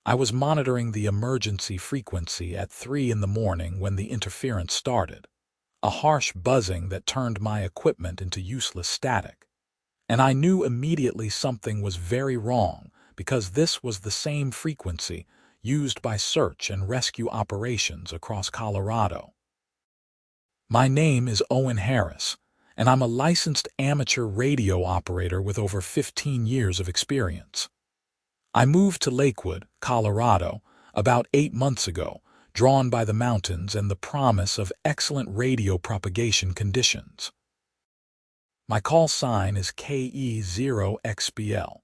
I was monitoring the emergency frequency at 3 in the morning when the interference started, a harsh buzzing that turned my equipment into useless static. And I knew immediately something was very wrong because this was the same frequency used by search and rescue operations across Colorado. My name is Owen Harris, and I'm a licensed amateur radio operator with over 15 years of experience. I moved to Lakewood, Colorado, about 8 months ago, drawn by the mountains and the promise of excellent radio propagation conditions. My call sign is KE0XBL,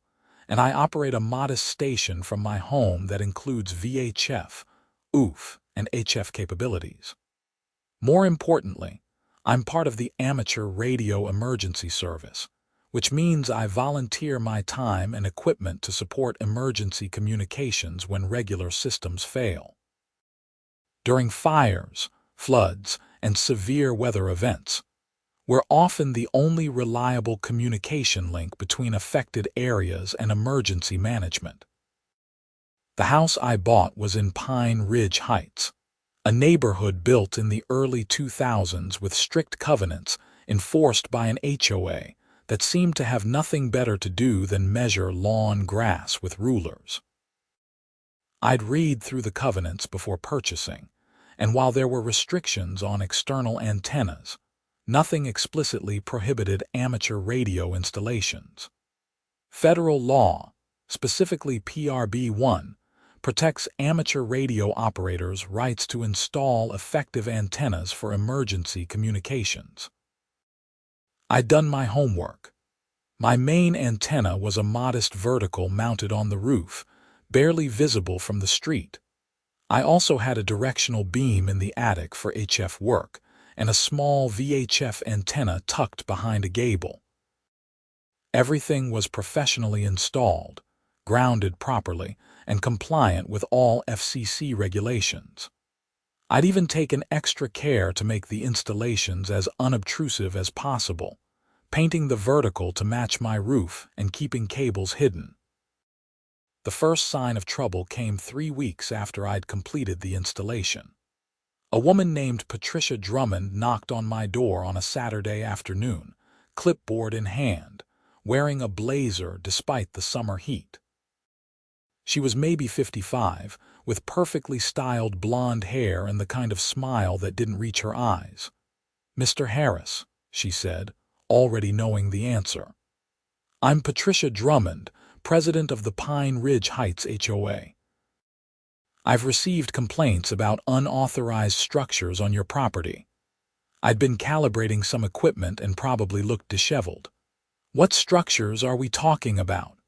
and I operate a modest station from my home that includes VHF, OOF, and HF capabilities. More importantly, I'm part of the Amateur Radio Emergency Service, which means I volunteer my time and equipment to support emergency communications when regular systems fail. During fires, floods, and severe weather events, we're often the only reliable communication link between affected areas and emergency management. The house I bought was in Pine Ridge Heights, a neighborhood built in the early 2000s with strict covenants enforced by an HOA that seemed to have nothing better to do than measure lawn grass with rulers. I'd read through the covenants before purchasing, and while there were restrictions on external antennas, nothing explicitly prohibited amateur radio installations. Federal law, specifically PRB 1, protects amateur radio operators' rights to install effective antennas for emergency communications. I'd done my homework. My main antenna was a modest vertical mounted on the roof, barely visible from the street. I also had a directional beam in the attic for HF work, and a small VHF antenna tucked behind a gable. Everything was professionally installed, grounded properly, and compliant with all FCC regulations. I'd even taken extra care to make the installations as unobtrusive as possible, painting the vertical to match my roof and keeping cables hidden. The first sign of trouble came 3 weeks after I'd completed the installation. A woman named Patricia Drummond knocked on my door on a Saturday afternoon, clipboard in hand, wearing a blazer despite the summer heat. She was maybe 55, with perfectly styled blonde hair and the kind of smile that didn't reach her eyes. "Mr. Harris," she said, already knowing the answer. "I'm Patricia Drummond, president of the Pine Ridge Heights HOA. I've received complaints about unauthorized structures on your property. I'd been calibrating some equipment and probably looked disheveled. What structures are we talking about?"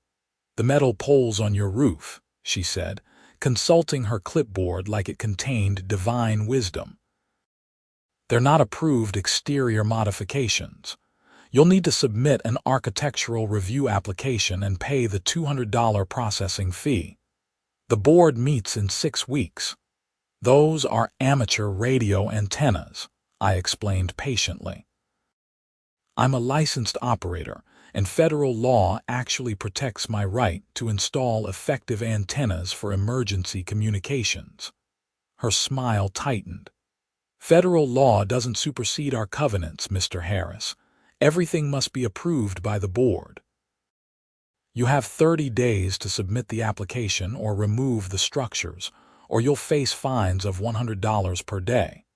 "The metal poles on your roof," she said, consulting her clipboard like it contained divine wisdom. "They're not approved exterior modifications. You'll need to submit an architectural review application and pay the $200 processing fee. The board meets in 6 weeks. Those are amateur radio antennas," I explained patiently. "I'm a licensed operator, and federal law actually protects my right to install effective antennas for emergency communications." Her smile tightened. "Federal law doesn't supersede our covenants, Mr. Harris. Everything must be approved by the board. You have 30 days to submit the application or remove the structures, or you'll face fines of $100 per day."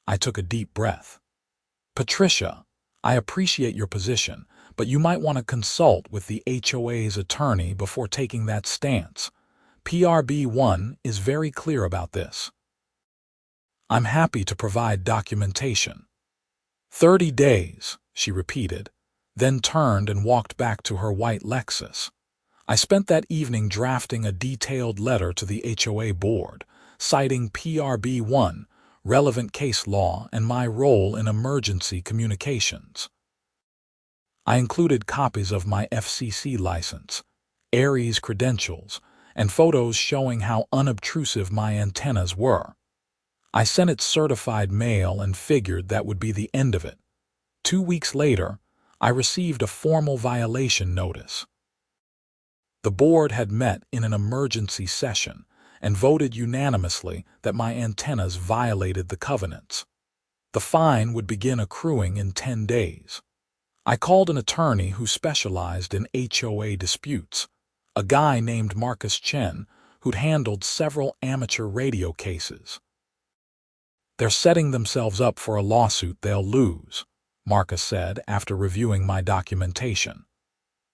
I took a deep breath. "Patricia, I appreciate your position, but you might want to consult with the HOA's attorney before taking that stance. PRB 1 is very clear about this." "I'm happy to provide documentation." 30 days, she repeated, then turned and walked back to her white Lexus. I spent that evening drafting a detailed letter to the HOA board, citing PRB 1, relevant case law, and my role in emergency communications. I included copies of my FCC license, ARES credentials, and photos showing how unobtrusive my antennas were. I sent it certified mail and figured that would be the end of it. 2 weeks later, I received a formal violation notice. The board had met in an emergency session and voted unanimously that my antennas violated the covenants. The fine would begin accruing in 10 days. I called an attorney who specialized in HOA disputes, a guy named Marcus Chen, who'd handled several amateur radio cases. "They're setting themselves up for a lawsuit they'll lose," Marcus said after reviewing my documentation.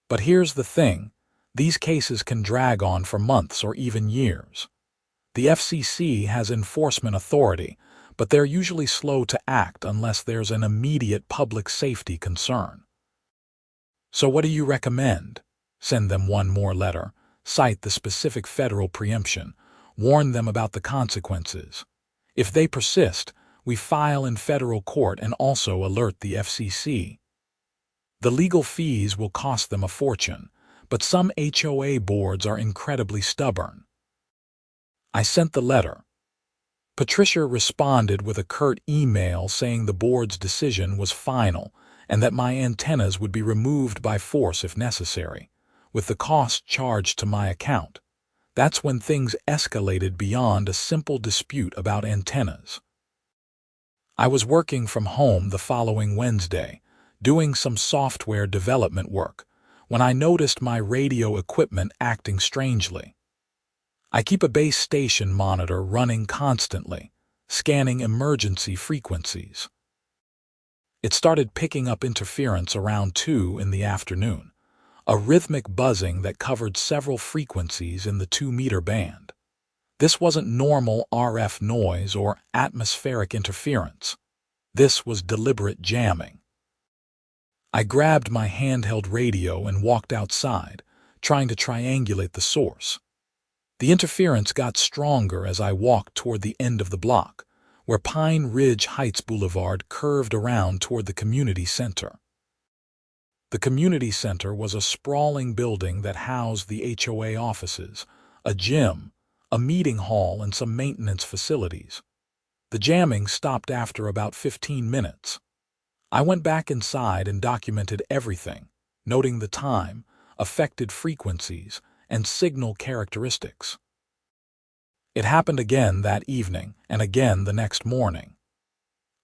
"But here's the thing, these cases can drag on for months or even years. The FCC has enforcement authority, but they're usually slow to act unless there's an immediate public safety concern. So what do you recommend? Send them one more letter, cite the specific federal preemption, warn them about the consequences. If they persist, we file in federal court and also alert the FCC. The legal fees will cost them a fortune, but some HOA boards are incredibly stubborn." I sent the letter. Patricia responded with a curt email saying the board's decision was final and that my antennas would be removed by force if necessary, with the cost charged to my account. That's when things escalated beyond a simple dispute about antennas. I was working from home the following Wednesday, doing some software development work, when I noticed my radio equipment acting strangely. I keep a base station monitor running constantly, scanning emergency frequencies. It started picking up interference around 2 in the afternoon, a rhythmic buzzing that covered several frequencies in the 2-meter band. This wasn't normal RF noise or atmospheric interference. This was deliberate jamming. I grabbed my handheld radio and walked outside, trying to triangulate the source. The interference got stronger as I walked toward the end of the block, where Pine Ridge Heights Boulevard curved around toward the community center. The community center was a sprawling building that housed the HOA offices, a gym, a meeting hall, and some maintenance facilities. The jamming stopped after about 15 minutes. I went back inside and documented everything, noting the time, affected frequencies, and signal characteristics. It happened again that evening and again the next morning.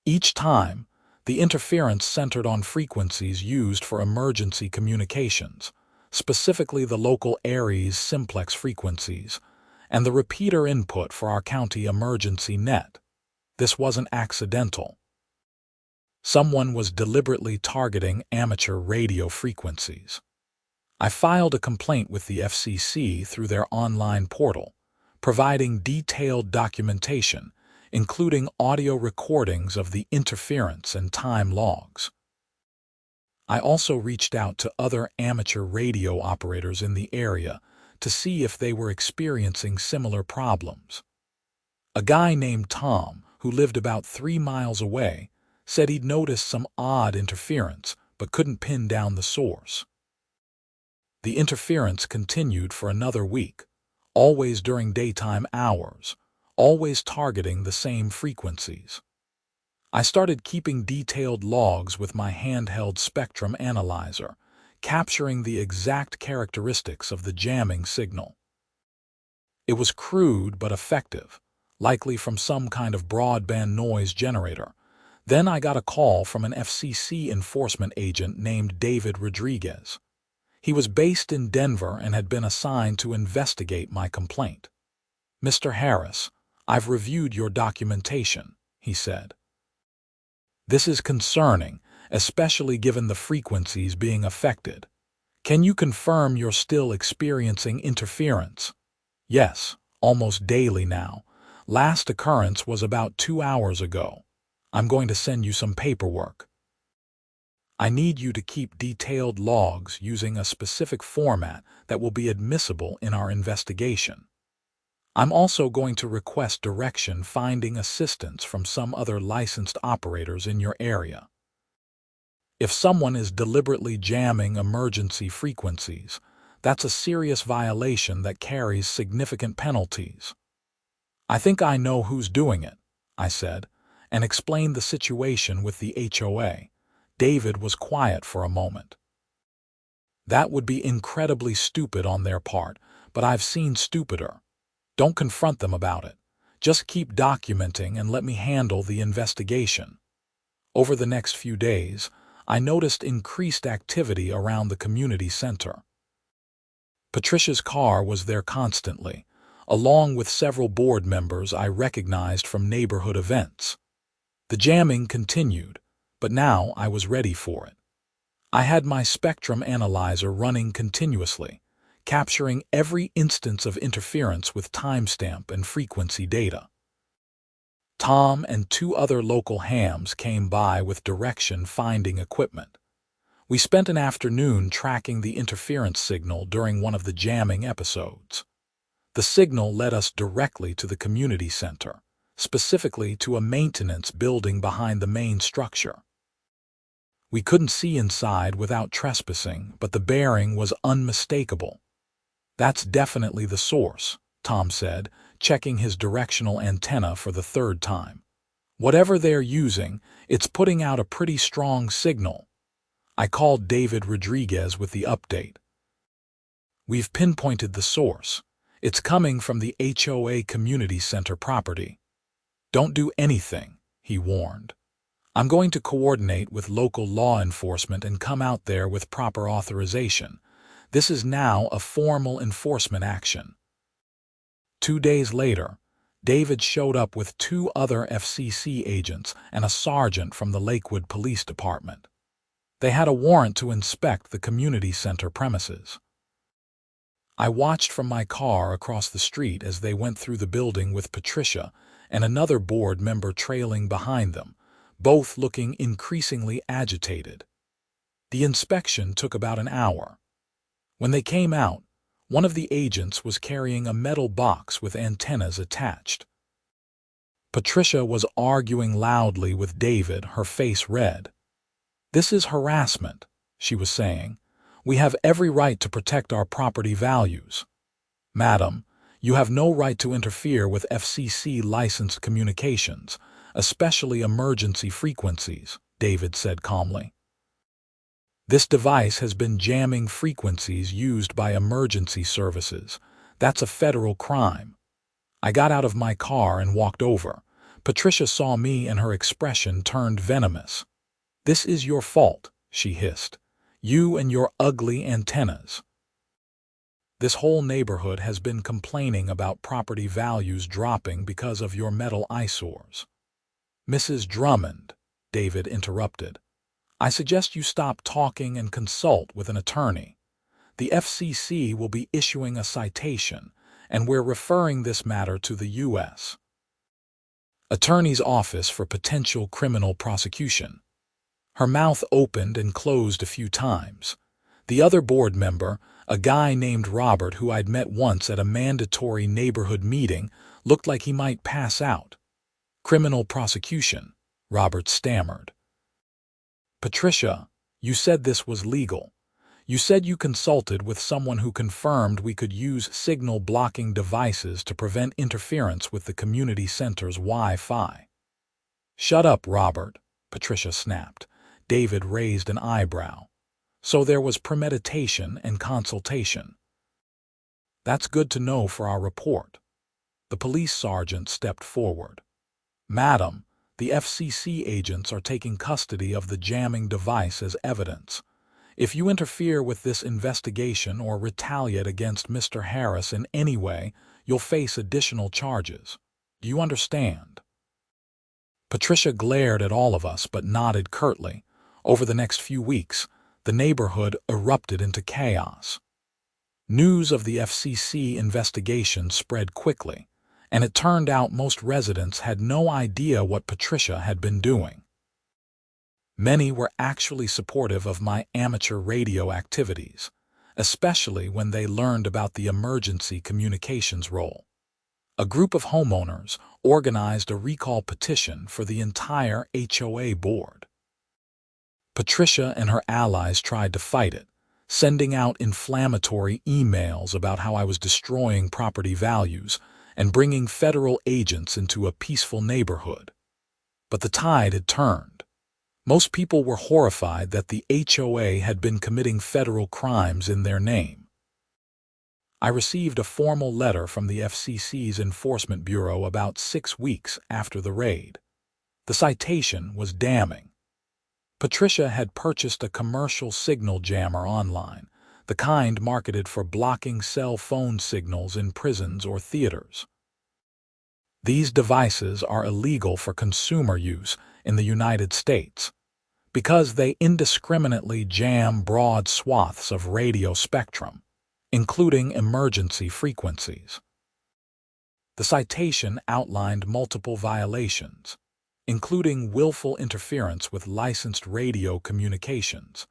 Each time, the interference centered on frequencies used for emergency communications, specifically the local Aries simplex frequencies, and the repeater input for our county emergency net. This wasn't accidental. Someone was deliberately targeting amateur radio frequencies. I filed a complaint with the FCC through their online portal, providing detailed documentation, including audio recordings of the interference and time logs. I also reached out to other amateur radio operators in the area to see if they were experiencing similar problems. A guy named Tom, who lived about 3 miles away, said he'd noticed some odd interference but couldn't pin down the source. The interference continued for another week, always during daytime hours, always targeting the same frequencies. I started keeping detailed logs with my handheld spectrum analyzer, capturing the exact characteristics of the jamming signal. It was crude but effective, likely from some kind of broadband noise generator. Then I got a call from an FCC enforcement agent named David Rodriguez. He was based in Denver and had been assigned to investigate my complaint. "Mr. Harris, I've reviewed your documentation," he said. "This is concerning, especially given the frequencies being affected. Can you confirm you're still experiencing interference?" "Yes, almost daily now. Last occurrence was about 2 hours ago. I'm going to send you some paperwork. I need you to keep detailed logs using a specific format that will be admissible in our investigation. I'm also going to request direction finding assistance from some other licensed operators in your area. If someone is deliberately jamming emergency frequencies, that's a serious violation that carries significant penalties." "I think I know who's doing it," I said, and explained the situation with the HOA. David was quiet for a moment. That would be incredibly stupid on their part, but I've seen stupider. Don't confront them about it. Just keep documenting and let me handle the investigation. Over the next few days, I noticed increased activity around the community center. Patricia's car was there constantly, along with several board members I recognized from neighborhood events. The jamming continued, but now I was ready for it. I had my spectrum analyzer running continuously, capturing every instance of interference with timestamp and frequency data. Tom and 2 other local hams came by with direction-finding equipment. We spent an afternoon tracking the interference signal during one of the jamming episodes. The signal led us directly to the community center, specifically to a maintenance building behind the main structure. We couldn't see inside without trespassing, but the bearing was unmistakable. "That's definitely the source," Tom said, checking his directional antenna for the 3rd time. "Whatever they're using, it's putting out a pretty strong signal." I called David Rodriguez with the update. "We've pinpointed the source. It's coming from the HOA community center property." "Don't do anything," he warned. "I'm going to coordinate with local law enforcement and come out there with proper authorization. This is now a formal enforcement action." 2 days later, David showed up with 2 other FCC agents and a sergeant from the Lakewood Police Department. They had a warrant to inspect the community center premises. I watched from my car across the street as they went through the building with Patricia and another board member trailing behind them, both looking increasingly agitated. The inspection took about an hour. When they came out, one of the agents was carrying a metal box with antennas attached. Patricia was arguing loudly with David, her face red. "This is harassment," she was saying. "We have every right to protect our property values." "Madam, you have no right to interfere with FCC licensed communications, especially emergency frequencies," David said calmly. "This device has been jamming frequencies used by emergency services. That's a federal crime." I got out of my car and walked over. Patricia saw me and her expression turned venomous. "This is your fault," she hissed. "You and your ugly antennas." "This whole neighborhood has been complaining about property values dropping because of your metal eyesores." "Mrs. Drummond," David interrupted, "I suggest you stop talking and consult with an attorney. The FCC will be issuing a citation, and we're referring this matter to the U.S. Attorney's Office for potential criminal prosecution." Her mouth opened and closed a few times. The other board member, a guy named Robert who I'd met once at a mandatory neighborhood meeting, looked like he might pass out. "Criminal prosecution," Robert stammered. "Patricia, you said this was legal. You said you consulted with someone who confirmed we could use signal-blocking devices to prevent interference with the community center's Wi-Fi." "Shut up, Robert," Patricia snapped. David raised an eyebrow. "So there was premeditation and consultation." "That's good to know for our report." The police sergeant stepped forward. "Madam, the FCC agents are taking custody of the jamming device as evidence. If you interfere with this investigation or retaliate against Mr. Harris in any way, you'll face additional charges. Do you understand?" Patricia glared at all of us but nodded curtly. Over the next few weeks, the neighborhood erupted into chaos. News of the FCC investigation spread quickly, and it turned out most residents had no idea what Patricia had been doing. Many were actually supportive of my amateur radio activities, especially when they learned about the emergency communications role. A group of homeowners organized a recall petition for the entire HOA board. Patricia and her allies tried to fight it, sending out inflammatory emails about how I was destroying property values and bringing federal agents into a peaceful neighborhood. But the tide had turned. Most people were horrified that the HOA had been committing federal crimes in their name. I received a formal letter from the FCC's Enforcement Bureau about 6 weeks after the raid. The citation was damning. Patricia had purchased a commercial signal jammer online, the kind marketed for blocking cell phone signals in prisons or theaters. These devices are illegal for consumer use in the United States because they indiscriminately jam broad swaths of radio spectrum, including emergency frequencies. The citation outlined multiple violations, including willful interference with licensed radio communications,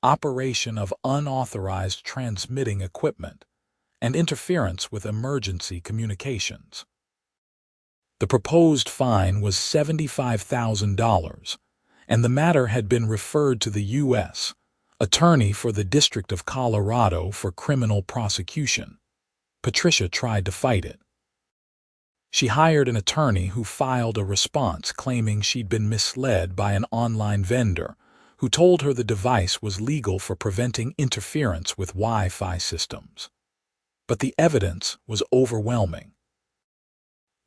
operation of unauthorized transmitting equipment, and interference with emergency communications. The proposed fine was $75,000, and the matter had been referred to the U.S. Attorney for the District of Colorado for criminal prosecution. Patricia tried to fight it. She hired an attorney who filed a response claiming she'd been misled by an online vendor who told her the device was legal for preventing interference with Wi-Fi systems. But the evidence was overwhelming.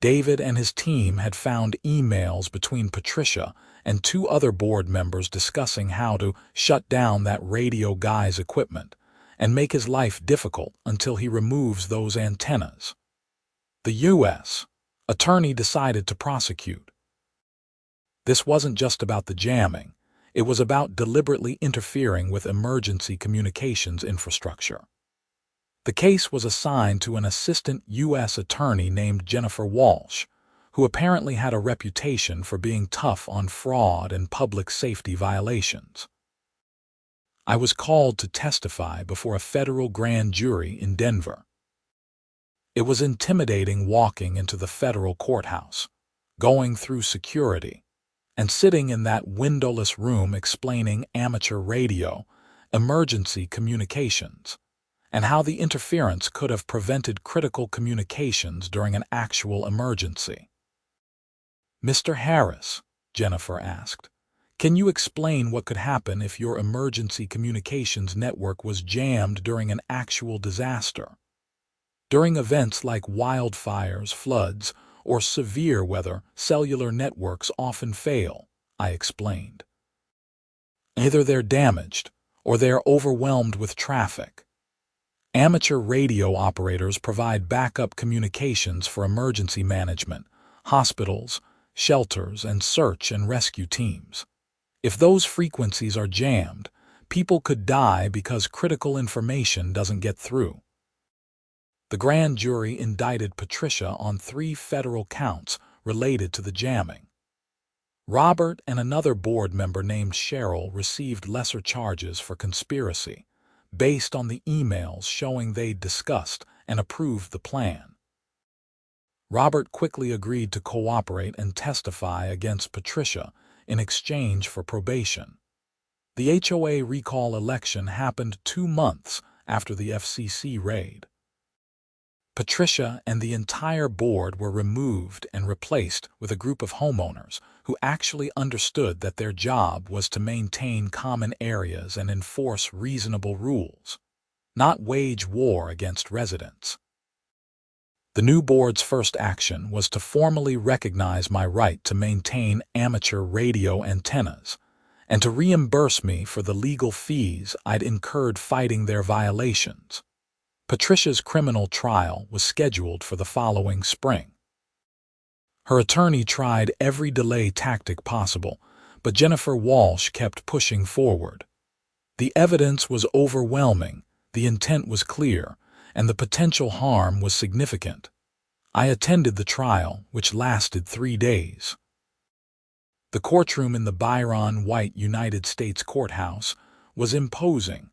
David and his team had found emails between Patricia and 2 other board members discussing how to shut down that radio guy's equipment and make his life difficult until he removes those antennas. The U.S. Attorney decided to prosecute. This wasn't just about the jamming. It was about deliberately interfering with emergency communications infrastructure. The case was assigned to an assistant U.S. attorney named Jennifer Walsh, who apparently had a reputation for being tough on fraud and public safety violations. I was called to testify before a federal grand jury in Denver. It was intimidating walking into the federal courthouse, going through security, and sitting in that windowless room explaining amateur radio, emergency communications, and how the interference could have prevented critical communications during an actual emergency. "Mr. Harris," Jennifer asked, "can you explain what could happen if your emergency communications network was jammed during an actual disaster? During events like wildfires, floods, or severe weather, cellular networks often fail," I explained. "Either they're damaged or they are overwhelmed with traffic. Amateur radio operators provide backup communications for emergency management, hospitals, shelters, and search and rescue teams. If those frequencies are jammed, people could die because critical information doesn't get through." The grand jury indicted Patricia on 3 federal counts related to the jamming. Robert and another board member named Cheryl received lesser charges for conspiracy, based on the emails showing they'd discussed and approved the plan. Robert quickly agreed to cooperate and testify against Patricia in exchange for probation. The HOA recall election happened 2 months after the FCC raid. Patricia and the entire board were removed and replaced with a group of homeowners who actually understood that their job was to maintain common areas and enforce reasonable rules, not wage war against residents. The new board's first action was to formally recognize my right to maintain amateur radio antennas and to reimburse me for the legal fees I'd incurred fighting their violations. Patricia's criminal trial was scheduled for the following spring. Her attorney tried every delay tactic possible, but Jennifer Walsh kept pushing forward. The evidence was overwhelming, the intent was clear, and the potential harm was significant. I attended the trial, which lasted 3 days. The courtroom in the Byron White United States Courthouse was imposing,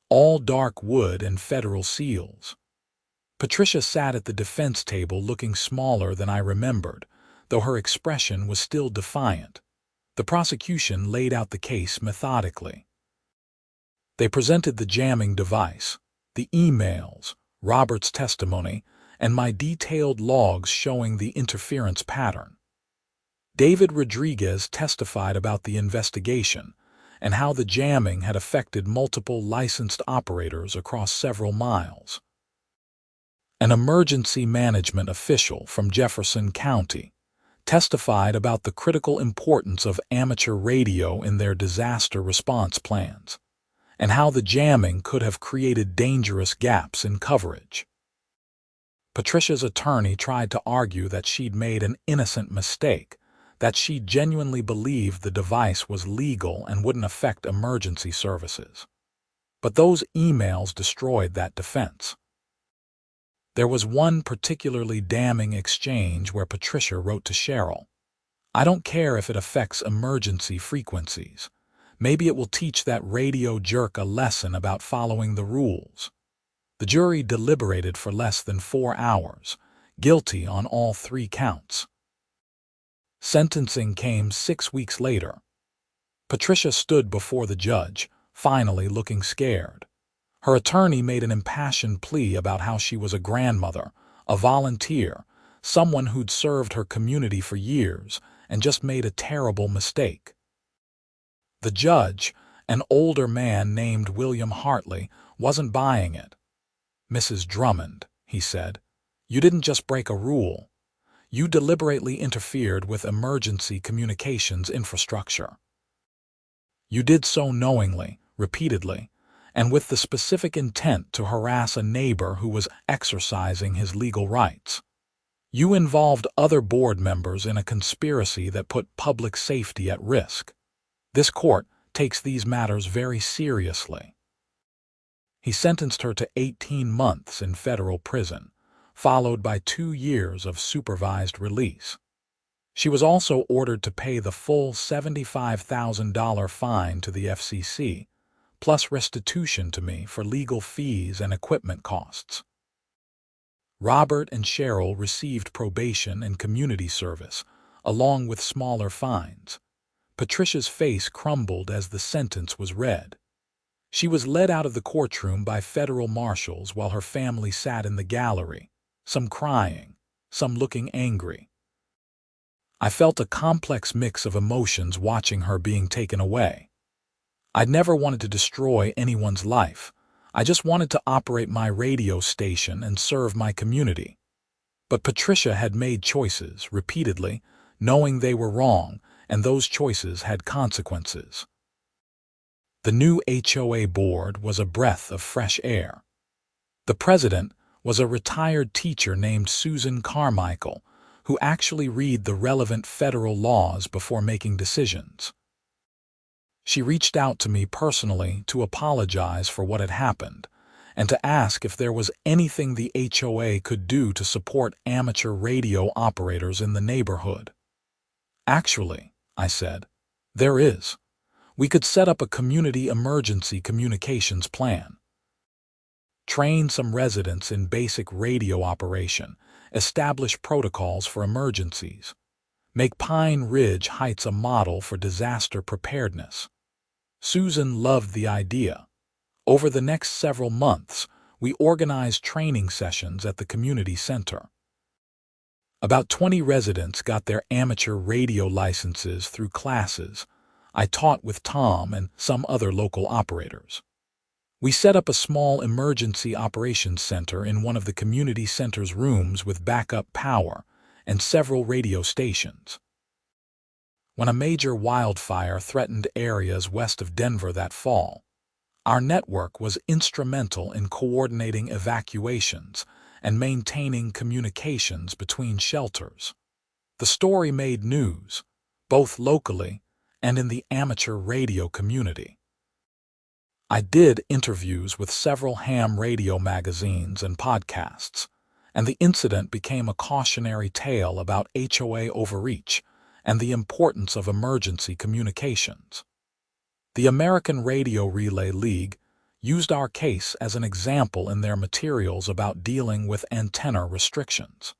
all dark wood and federal seals. Patricia sat at the defense table looking smaller than I remembered, though her expression was still defiant. The prosecution laid out the case methodically. They presented the jamming device, the emails, Robert's testimony, and my detailed logs showing the interference pattern. David Rodriguez testified about the investigation and how the jamming had affected multiple licensed operators across several miles. An emergency management official from Jefferson County testified about the critical importance of amateur radio in their disaster response plans and how the jamming could have created dangerous gaps in coverage. Patricia's attorney tried to argue that she'd made an innocent mistake, that she genuinely believed the device was legal and wouldn't affect emergency services. But those emails destroyed that defense. There was one particularly damning exchange where Patricia wrote to Cheryl, "I don't care if it affects emergency frequencies. Maybe it will teach that radio jerk a lesson about following the rules." The jury deliberated for less than 4 hours, guilty on all 3 counts. Sentencing came 6 weeks later. Patricia stood before the judge, finally looking scared. Her attorney made an impassioned plea about how she was a grandmother, a volunteer, someone who'd served her community for years and just made a terrible mistake. The judge, an older man named William Hartley, wasn't buying it. "Mrs. Drummond," he said, "you didn't just break a rule. You deliberately interfered with emergency communications infrastructure. You did so knowingly, repeatedly, and with the specific intent to harass a neighbor who was exercising his legal rights. You involved other board members in a conspiracy that put public safety at risk. This court takes these matters very seriously." He sentenced her to 18 months in federal prison, followed by 2 years of supervised release. She was also ordered to pay the full $75,000 fine to the FCC, plus restitution to me for legal fees and equipment costs. Robert and Cheryl received probation and community service, along with smaller fines. Patricia's face crumbled as the sentence was read. She was led out of the courtroom by federal marshals while her family sat in the gallery, some crying, some looking angry. I felt a complex mix of emotions watching her being taken away. I'd never wanted to destroy anyone's life. I just wanted to operate my radio station and serve my community. But Patricia had made choices, repeatedly, knowing they were wrong, and those choices had consequences. The new HOA board was a breath of fresh air. The president was a retired teacher named Susan Carmichael, who actually read the relevant federal laws before making decisions. She reached out to me personally to apologize for what had happened and to ask if there was anything the HOA could do to support amateur radio operators in the neighborhood. "Actually," I said, "there is. We could set up a community emergency communications plan. Train some residents in basic radio operation, establish protocols for emergencies, make Pine Ridge Heights a model for disaster preparedness." Susan loved the idea. Over the next several months, we organized training sessions at the community center. About 20 residents got their amateur radio licenses through classes I taught with Tom and some other local operators. We set up a small emergency operations center in one of the community center's rooms with backup power and several radio stations. When a major wildfire threatened areas west of Denver that fall, our network was instrumental in coordinating evacuations and maintaining communications between shelters. The story made news, both locally and in the amateur radio community. I did interviews with several ham radio magazines and podcasts, and the incident became a cautionary tale about HOA overreach and the importance of emergency communications. The American Radio Relay League used our case as an example in their materials about dealing with antenna restrictions.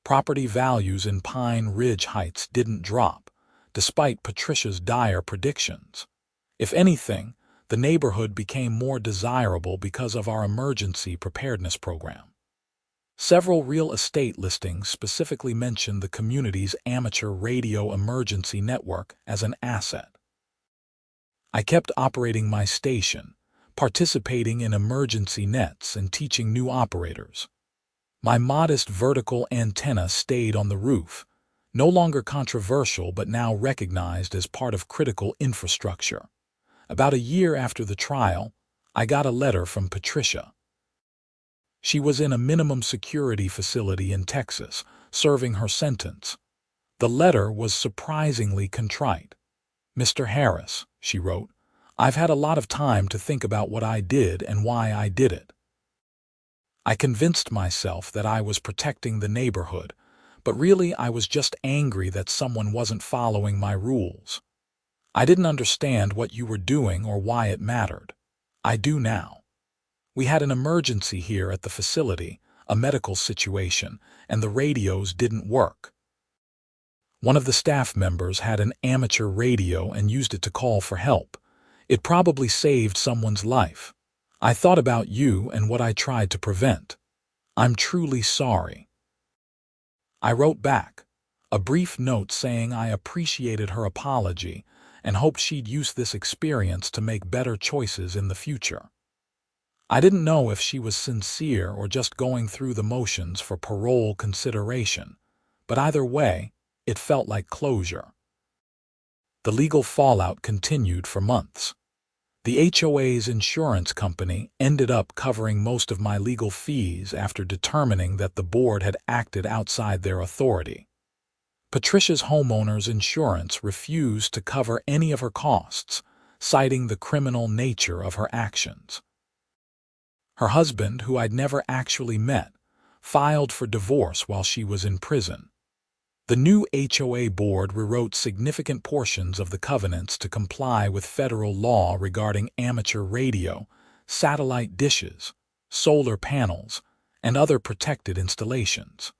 Property values in Pine Ridge Heights didn't drop, despite Patricia's dire predictions. If anything, the neighborhood became more desirable because of our emergency preparedness program. Several real estate listings specifically mentioned the community's amateur radio emergency network as an asset. I kept operating my station, participating in emergency nets and teaching new operators. My modest vertical antenna stayed on the roof, no longer controversial but now recognized as part of critical infrastructure. About a year after the trial, I got a letter from Patricia. She was in a minimum security facility in Texas, serving her sentence. The letter was surprisingly contrite. "Mr. Harris," she wrote, "I've had a lot of time to think about what I did and why I did it. I convinced myself that I was protecting the neighborhood, but really I was just angry that someone wasn't following my rules. I didn't understand what you were doing or why it mattered. I do now. We had an emergency here at the facility, a medical situation, and the radios didn't work. One of the staff members had an amateur radio and used it to call for help. It probably saved someone's life. I thought about you and what I tried to prevent. I'm truly sorry." I wrote back, a brief note saying I appreciated her apology and hoped she'd use this experience to make better choices in the future. I didn't know if she was sincere or just going through the motions for parole consideration, but either way, it felt like closure. The legal fallout continued for months. The HOA's insurance company ended up covering most of my legal fees after determining that the board had acted outside their authority. Patricia's homeowner's insurance refused to cover any of her costs, citing the criminal nature of her actions. Her husband, who I'd never actually met, filed for divorce while she was in prison. The new HOA board rewrote significant portions of the covenants to comply with federal law regarding amateur radio, satellite dishes, solar panels, and other protected installations.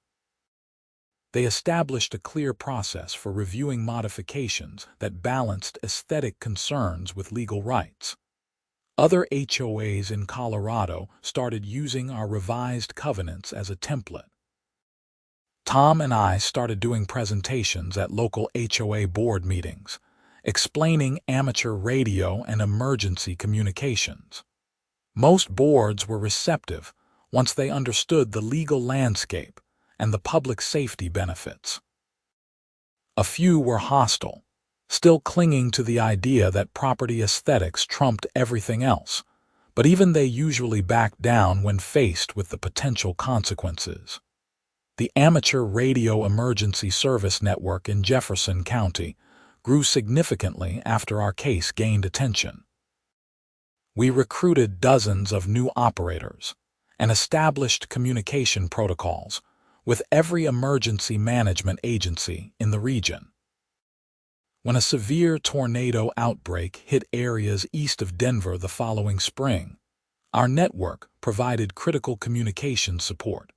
They established a clear process for reviewing modifications that balanced aesthetic concerns with legal rights. Other HOAs in Colorado started using our revised covenants as a template. Tom and I started doing presentations at local HOA board meetings, explaining amateur radio and emergency communications. Most boards were receptive once they understood the legal landscape and the public safety benefits. A few were hostile, still clinging to the idea that property aesthetics trumped everything else, but even they usually backed down when faced with the potential consequences. The Amateur Radio Emergency Service Network in Jefferson County grew significantly after our case gained attention. We recruited dozens of new operators and established communication protocols with every emergency management agency in the region. When a severe tornado outbreak hit areas east of Denver the following spring, our network provided critical communication support,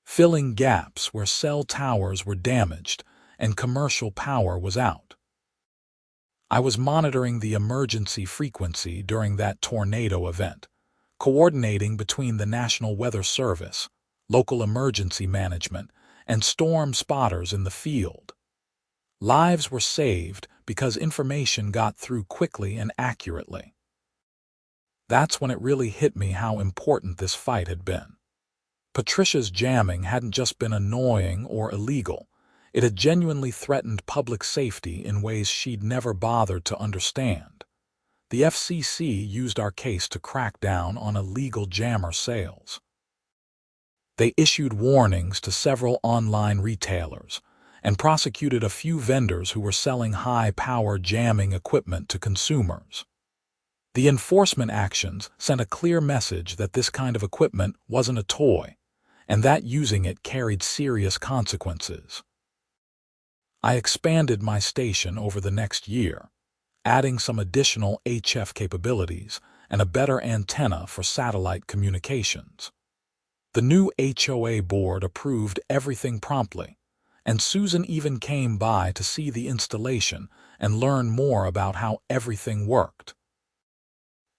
filling gaps where cell towers were damaged and commercial power was out. I was monitoring the emergency frequency during that tornado event, coordinating between the National Weather Service, local emergency management, and storm spotters in the field. Lives were saved because information got through quickly and accurately. That's when it really hit me how important this fight had been. Patricia's jamming hadn't just been annoying or illegal. It had genuinely threatened public safety in ways she'd never bothered to understand. The FCC used our case to crack down on illegal jammer sales. They issued warnings to several online retailers and prosecuted a few vendors who were selling high-power jamming equipment to consumers. The enforcement actions sent a clear message that this kind of equipment wasn't a toy, and that using it carried serious consequences. I expanded my station over the next year, adding some additional HF capabilities and a better antenna for satellite communications. The new HOA board approved everything promptly, and Susan even came by to see the installation and learn more about how everything worked.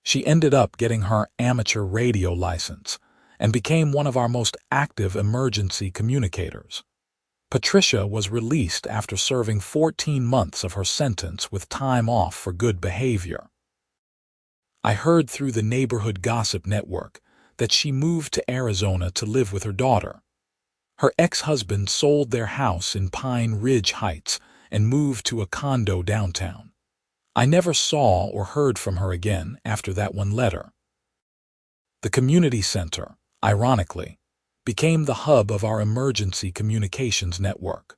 She ended up getting her amateur radio license and became one of our most active emergency communicators. Patricia was released after serving 14 months of her sentence with time off for good behavior. I heard through the neighborhood gossip network that she moved to Arizona to live with her daughter. Her ex-husband sold their house in Pine Ridge Heights and moved to a condo downtown. I never saw or heard from her again after that one letter. The community center, ironically, became the hub of our emergency communications network.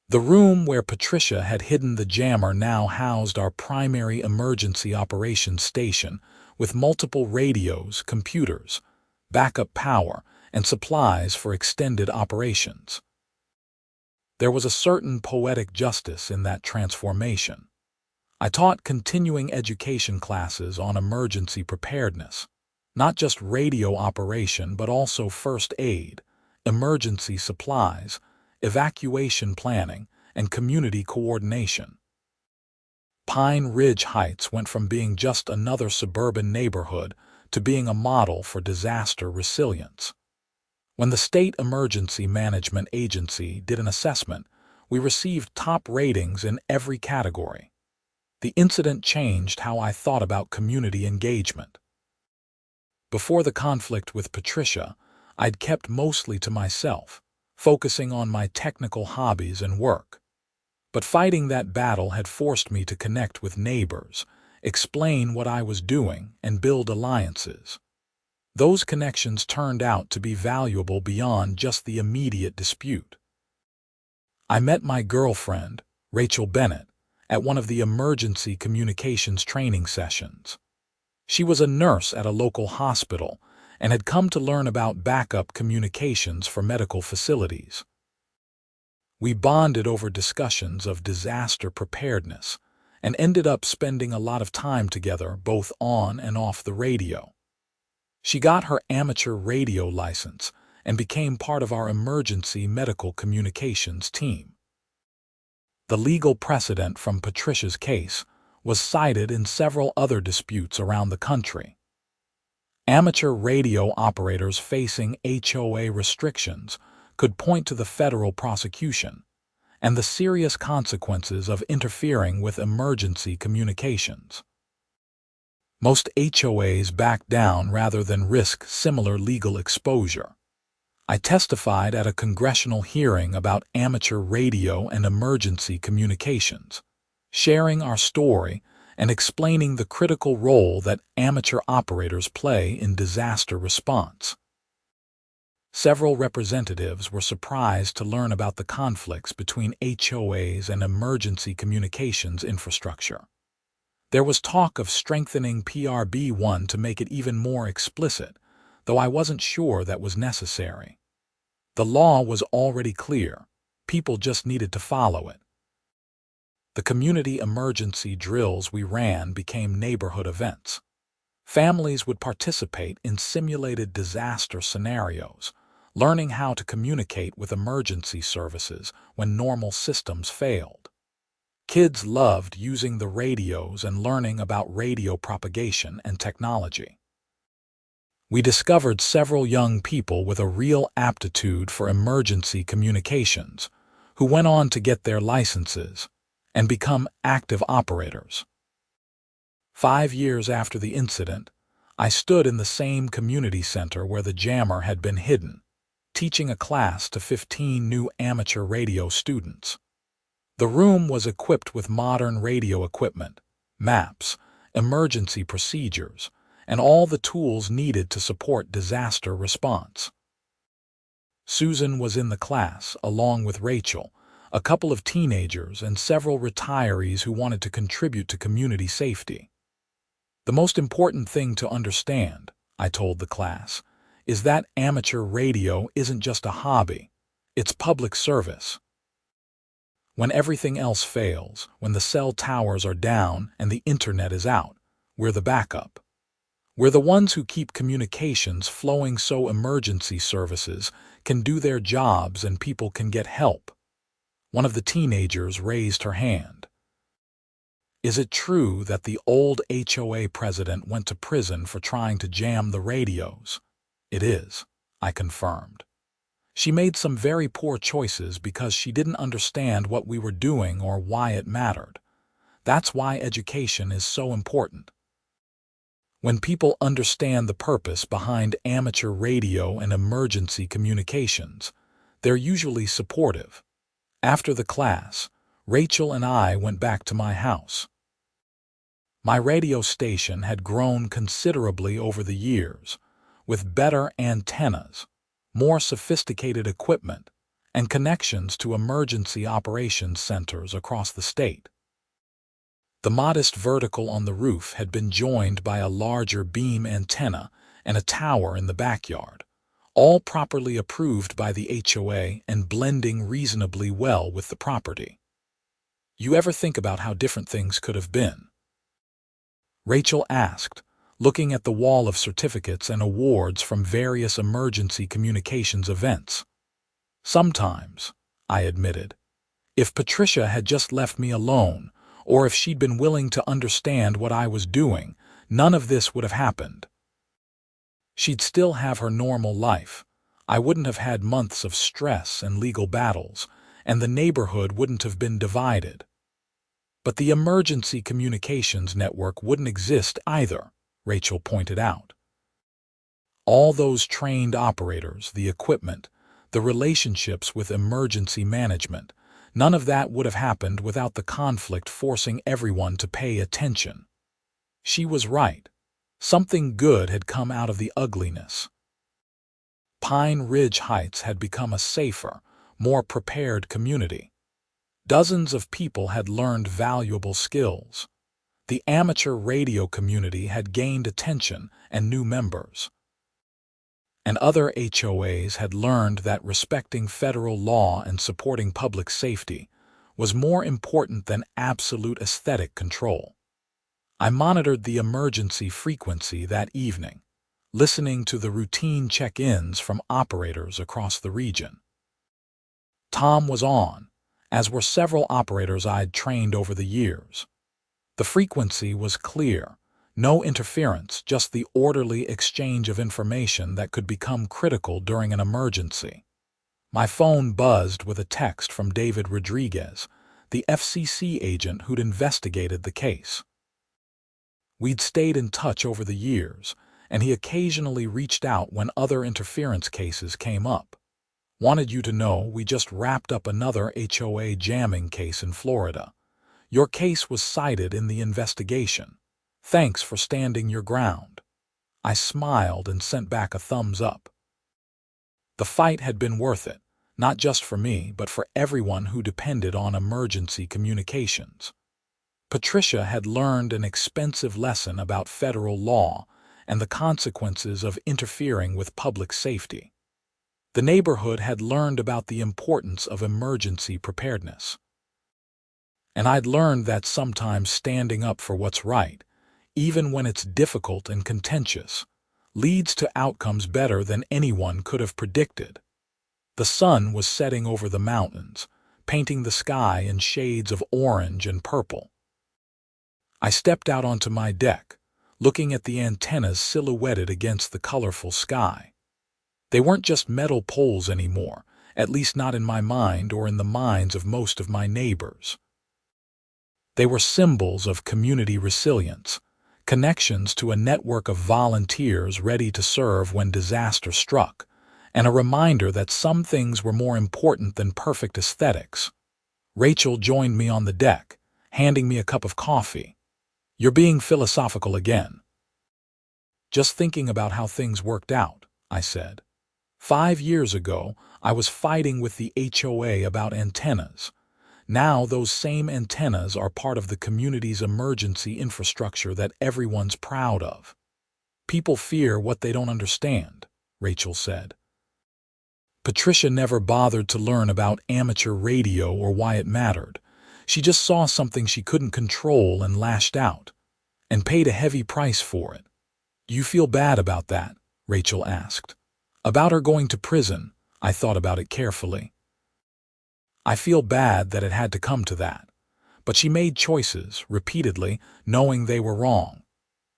The room where Patricia had hidden the jammer now housed our primary emergency operations station with multiple radios, computers, backup power, and supplies for extended operations. There was a certain poetic justice in that transformation. I taught continuing education classes on emergency preparedness, not just radio operation but also first aid, emergency supplies, evacuation planning, and community coordination. Pine Ridge Heights went from being just another suburban neighborhood to being a model for disaster resilience. When the State Emergency Management Agency did an assessment, we received top ratings in every category. The incident changed how I thought about community engagement. Before the conflict with Patricia, I'd kept mostly to myself, focusing on my technical hobbies and work. But fighting that battle had forced me to connect with neighbors, explain what I was doing, and build alliances. Those connections turned out to be valuable beyond just the immediate dispute. I met my girlfriend, Rachel Bennett, at one of the emergency communications training sessions. She was a nurse at a local hospital and had come to learn about backup communications for medical facilities. We bonded over discussions of disaster preparedness and ended up spending a lot of time together both on and off the radio. She got her amateur radio license and became part of our emergency medical communications team. The legal precedent from Patricia's case was cited in several other disputes around the country. Amateur radio operators facing HOA restrictions could point to the federal prosecution and the serious consequences of interfering with emergency communications. Most HOAs backed down rather than risk similar legal exposure. I testified at a congressional hearing about amateur radio and emergency communications, sharing our story and explaining the critical role that amateur operators play in disaster response. Several representatives were surprised to learn about the conflicts between HOAs and emergency communications infrastructure. There was talk of strengthening PRB1 to make it even more explicit, though I wasn't sure that was necessary. The law was already clear. People just needed to follow it. The community emergency drills we ran became neighborhood events. Families would participate in simulated disaster scenarios, learning how to communicate with emergency services when normal systems failed. Kids loved using the radios and learning about radio propagation and technology. We discovered several young people with a real aptitude for emergency communications who went on to get their licenses and become active operators. 5 years after the incident, I stood in the same community center where the jammer had been hidden, teaching a class to 15 new amateur radio students. The room was equipped with modern radio equipment, maps, emergency procedures, and all the tools needed to support disaster response. Susan was in the class, along with Rachel, a couple of teenagers, and several retirees who wanted to contribute to community safety. The most important thing to understand, I told the class, is that amateur radio isn't just a hobby, it's public service. When everything else fails, when the cell towers are down and the internet is out, we're the backup. We're the ones who keep communications flowing so emergency services can do their jobs and people can get help. One of the teenagers raised her hand. Is it true that the old HOA president went to prison for trying to jam the radios? It is, I confirmed. She made some very poor choices because she didn't understand what we were doing or why it mattered. That's why education is so important. When people understand the purpose behind amateur radio and emergency communications, they're usually supportive. After the class, Rachel and I went back to my house. My radio station had grown considerably over the years, with better antennas, more sophisticated equipment, and connections to emergency operations centers across the state. The modest vertical on the roof had been joined by a larger beam antenna and a tower in the backyard, all properly approved by the HOA and blending reasonably well with the property. You ever think about how different things could have been? Rachel asked, looking at the wall of certificates and awards from various emergency communications events. Sometimes, I admitted. If Patricia had just left me alone, or if she'd been willing to understand what I was doing, none of this would have happened. She'd still have her normal life. I wouldn't have had months of stress and legal battles, and the neighborhood wouldn't have been divided. But the emergency communications network wouldn't exist either, Rachel pointed out. All those trained operators, the equipment, the relationships with emergency management, none of that would have happened without the conflict forcing everyone to pay attention. She was right. Something good had come out of the ugliness. Pine Ridge Heights had become a safer, more prepared community. Dozens of people had learned valuable skills. The amateur radio community had gained attention and new members. And other HOAs had learned that respecting federal law and supporting public safety was more important than absolute aesthetic control. I monitored the emergency frequency that evening, listening to the routine check-ins from operators across the region. Tom was on, as were several operators I'd trained over the years. The frequency was clear. No interference, just the orderly exchange of information that could become critical during an emergency. My phone buzzed with a text from David Rodriguez, the FCC agent who'd investigated the case. We'd stayed in touch over the years, and he occasionally reached out when other interference cases came up. Wanted you to know we just wrapped up another HOA jamming case in Florida. Your case was cited in the investigation. Thanks for standing your ground. I smiled and sent back a thumbs up. The fight had been worth it, not just for me, but for everyone who depended on emergency communications. Patricia had learned an expensive lesson about federal law and the consequences of interfering with public safety. The neighborhood had learned about the importance of emergency preparedness. And I'd learned that sometimes standing up for what's right, even when it's difficult and contentious, leads to outcomes better than anyone could have predicted. The sun was setting over the mountains, painting the sky in shades of orange and purple. I stepped out onto my deck, looking at the antennas silhouetted against the colorful sky. They weren't just metal poles anymore, at least not in my mind or in the minds of most of my neighbors. They were symbols of community resilience, connections to a network of volunteers ready to serve when disaster struck, and a reminder that some things were more important than perfect aesthetics. Rachel joined me on the deck, handing me a cup of coffee. You're being philosophical again. Just thinking about how things worked out, I said. 5 years ago, I was fighting with the HOA about antennas. Now those same antennas are part of the community's emergency infrastructure that everyone's proud of. People fear what they don't understand, Rachel said. Patricia never bothered to learn about amateur radio or why it mattered. She just saw something she couldn't control and lashed out, and paid a heavy price for it. Do you feel bad about that? Rachel asked. About her going to prison, I thought about it carefully. I feel bad that it had to come to that. But she made choices, repeatedly, knowing they were wrong.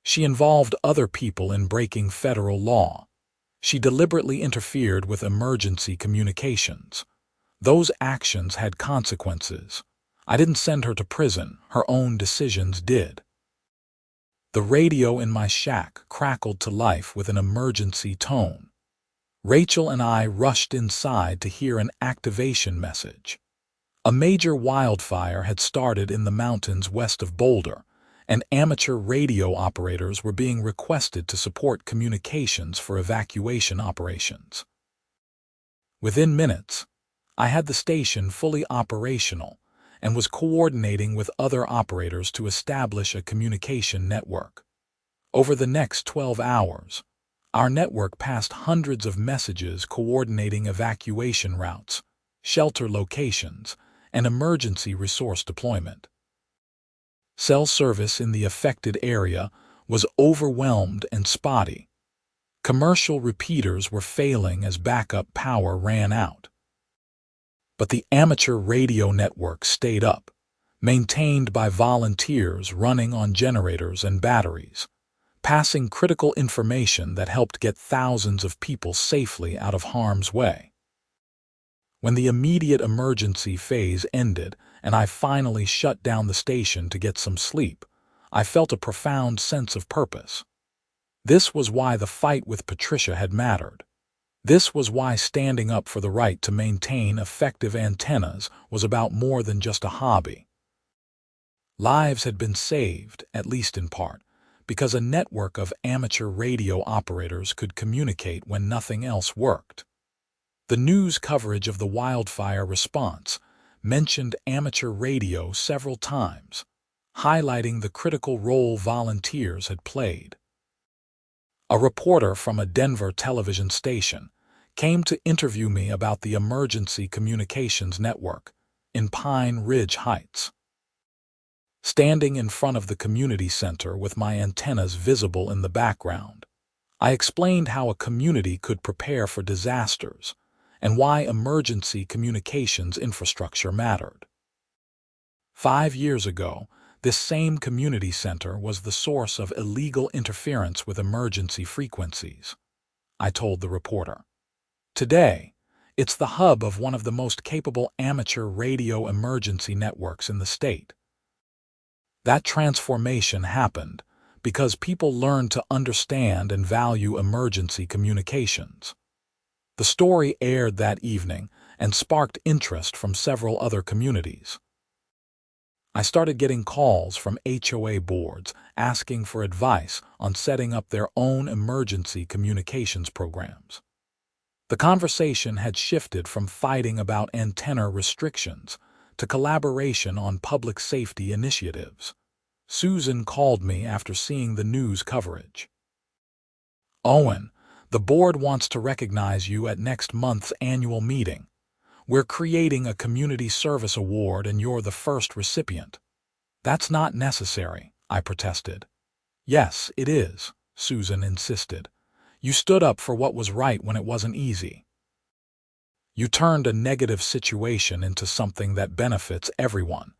She involved other people in breaking federal law. She deliberately interfered with emergency communications. Those actions had consequences. I didn't send her to prison, her own decisions did. The radio in my shack crackled to life with an emergency tone. Rachel and I rushed inside to hear an activation message. A major wildfire had started in the mountains west of Boulder, and amateur radio operators were being requested to support communications for evacuation operations. Within minutes, I had the station fully operational and was coordinating with other operators to establish a communication network. Over the next 12 hours, our network passed hundreds of messages coordinating evacuation routes, shelter locations, and emergency resource deployment. Cell service in the affected area was overwhelmed and spotty. Commercial repeaters were failing as backup power ran out. But the amateur radio network stayed up, maintained by volunteers running on generators and batteries, passing critical information that helped get thousands of people safely out of harm's way. When the immediate emergency phase ended and I finally shut down the station to get some sleep, I felt a profound sense of purpose. This was why the fight with Patricia had mattered. This was why standing up for the right to maintain effective antennas was about more than just a hobby. Lives had been saved, at least in part, because a network of amateur radio operators could communicate when nothing else worked. The news coverage of the wildfire response mentioned amateur radio several times, highlighting the critical role volunteers had played. A reporter from a Denver television station came to interview me about the emergency communications network in Pine Ridge Heights. Standing in front of the community center with my antennas visible in the background, I explained how a community could prepare for disasters and why emergency communications infrastructure mattered. 5 years ago, this same community center was the source of illegal interference with emergency frequencies, I told the reporter. Today, it's the hub of one of the most capable amateur radio emergency networks in the state. That transformation happened because people learned to understand and value emergency communications. The story aired that evening and sparked interest from several other communities. I started getting calls from HOA boards asking for advice on setting up their own emergency communications programs. The conversation had shifted from fighting about antenna restrictions to collaboration on public safety initiatives. Susan called me after seeing the news coverage. "Owen, the board wants to recognize you at next month's annual meeting. We're creating a community service award and you're the first recipient." "That's not necessary," I protested. "Yes, it is," Susan insisted. "You stood up for what was right when it wasn't easy. You turned a negative situation into something that benefits everyone,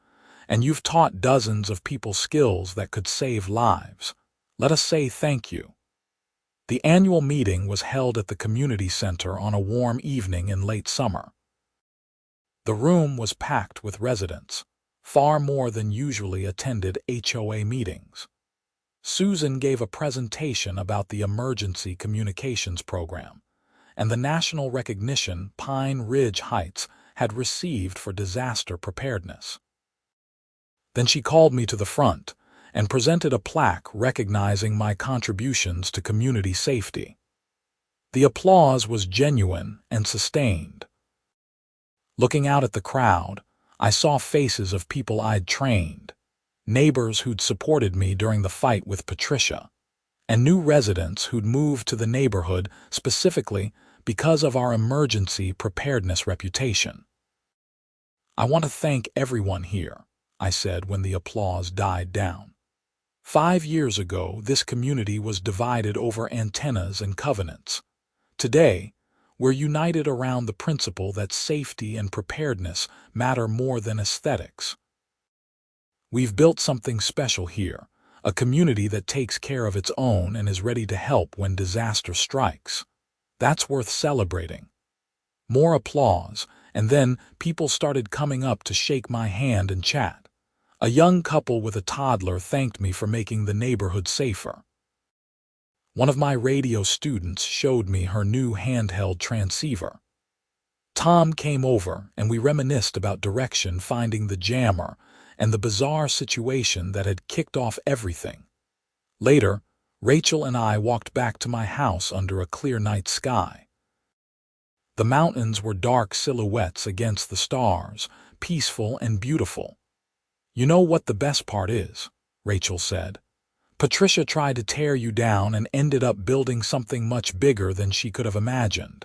and you've taught dozens of people skills that could save lives. Let us say thank you." The annual meeting was held at the community center on a warm evening in late summer. The room was packed with residents, far more than usually attended HOA meetings. Susan gave a presentation about the emergency communications program and the national recognition Pine Ridge Heights had received for disaster preparedness. Then she called me to the front and presented a plaque recognizing my contributions to community safety. The applause was genuine and sustained. Looking out at the crowd, I saw faces of people I'd trained, neighbors who'd supported me during the fight with Patricia, and new residents who'd moved to the neighborhood specifically because of our emergency preparedness reputation. "I want to thank everyone here," I said when the applause died down. 5 years ago, this community was divided over antennas and covenants. Today, we're united around the principle that safety and preparedness matter more than aesthetics. We've built something special here, a community that takes care of its own and is ready to help when disaster strikes. That's worth celebrating. More applause, and then people started coming up to shake my hand and chat. A young couple with a toddler thanked me for making the neighborhood safer. One of my radio students showed me her new handheld transceiver. Tom came over and we reminisced about direction finding the jammer and the bizarre situation that had kicked off everything. Later, Rachel and I walked back to my house under a clear night sky. The mountains were dark silhouettes against the stars, peaceful and beautiful. "You know what the best part is," Rachel said. "Patricia tried to tear you down and ended up building something much bigger than she could have imagined."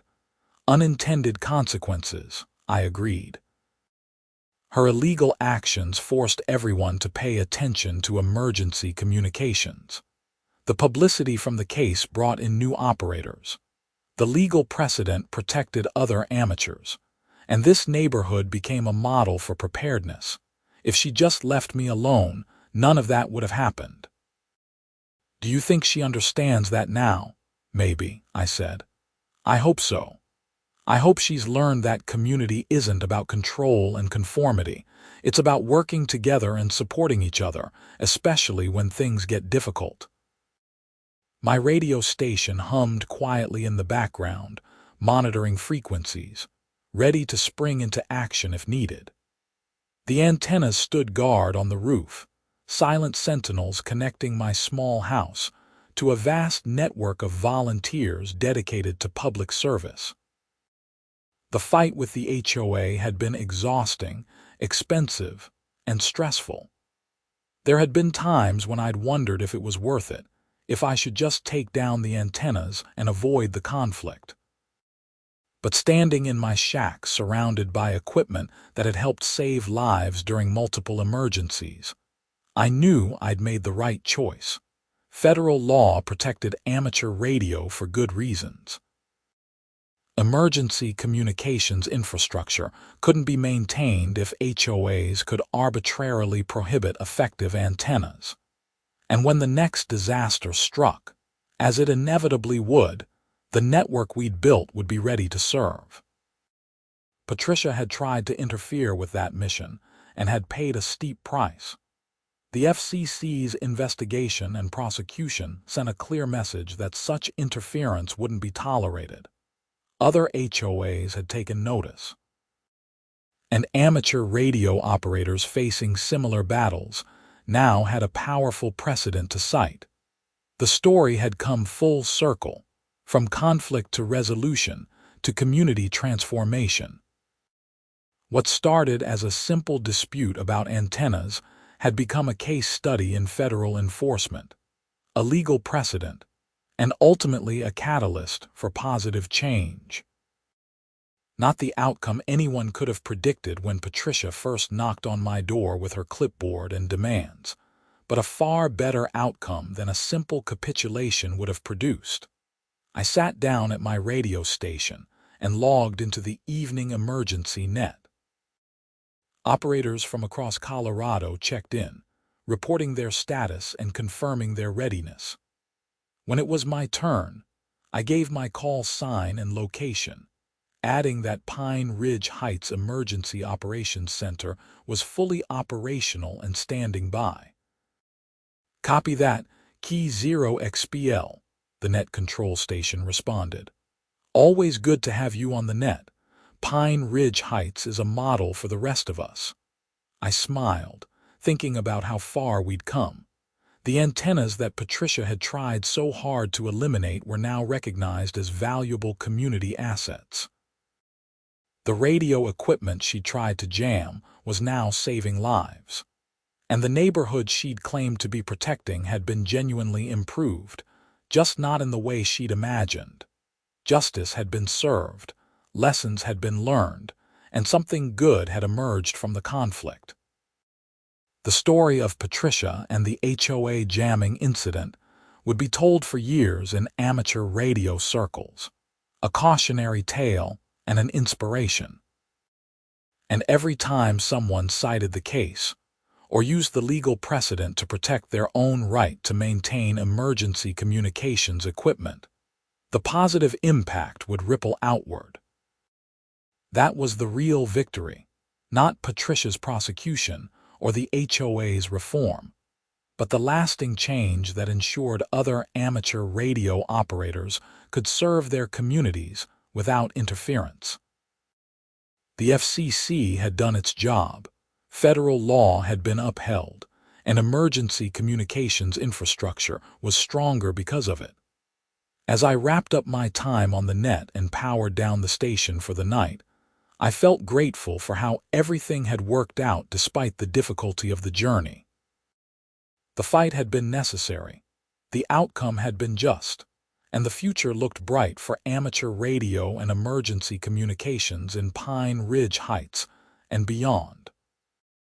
"Unintended consequences," I agreed. Her illegal actions forced everyone to pay attention to emergency communications. The publicity from the case brought in new operators. The legal precedent protected other amateurs, and this neighborhood became a model for preparedness. If she just left me alone, none of that would have happened. "Do you think she understands that now?" "Maybe," I said. "I hope so. I hope she's learned that community isn't about control and conformity. It's about working together and supporting each other, especially when things get difficult." My radio station hummed quietly in the background, monitoring frequencies, ready to spring into action if needed. The antennas stood guard on the roof, silent sentinels connecting my small house to a vast network of volunteers dedicated to public service. The fight with the HOA had been exhausting, expensive, and stressful. There had been times when I'd wondered if it was worth it, if I should just take down the antennas and avoid the conflict. But standing in my shack surrounded by equipment that had helped save lives during multiple emergencies, I knew I'd made the right choice. Federal law protected amateur radio for good reasons. Emergency communications infrastructure couldn't be maintained if HOAs could arbitrarily prohibit effective antennas. And when the next disaster struck, as it inevitably would, the network we'd built would be ready to serve. Patricia had tried to interfere with that mission and had paid a steep price. The FCC's investigation and prosecution sent a clear message that such interference wouldn't be tolerated. Other HOAs had taken notice, and amateur radio operators facing similar battles now had a powerful precedent to cite. The story had come full circle, from conflict to resolution to community transformation. What started as a simple dispute about antennas had become a case study in federal enforcement, a legal precedent, and ultimately a catalyst for positive change. Not the outcome anyone could have predicted when Patricia first knocked on my door with her clipboard and demands, but a far better outcome than a simple capitulation would have produced. I sat down at my radio station and logged into the evening emergency net. Operators from across Colorado checked in, reporting their status and confirming their readiness. When it was my turn, I gave my call sign and location, adding that Pine Ridge Heights Emergency Operations Center was fully operational and standing by. "Copy that, Key 0XPL, the net control station responded. "Always good to have you on the net. Pine Ridge Heights is a model for the rest of us." I smiled, thinking about how far we'd come. The antennas that Patricia had tried so hard to eliminate were now recognized as valuable community assets. The radio equipment she'd tried to jam was now saving lives. And the neighborhood she'd claimed to be protecting had been genuinely improved, just not in the way she'd imagined. Justice had been served, lessons had been learned, and something good had emerged from the conflict. The story of Patricia and the HOA jamming incident would be told for years in amateur radio circles, a cautionary tale and an inspiration. And every time someone cited the case, or used the legal precedent to protect their own right to maintain emergency communications equipment, The positive impact would ripple outward. That was the real victory, not Patricia's prosecution or the HOA's reform, but the lasting change that ensured other amateur radio operators could serve their communities without interference. The FCC had done its job, federal law had been upheld, and emergency communications infrastructure was stronger because of it. As I wrapped up my time on the net and powered down the station for the night, I felt grateful for how everything had worked out despite the difficulty of the journey. The fight had been necessary, the outcome had been just, and the future looked bright for amateur radio and emergency communications in Pine Ridge Heights and beyond.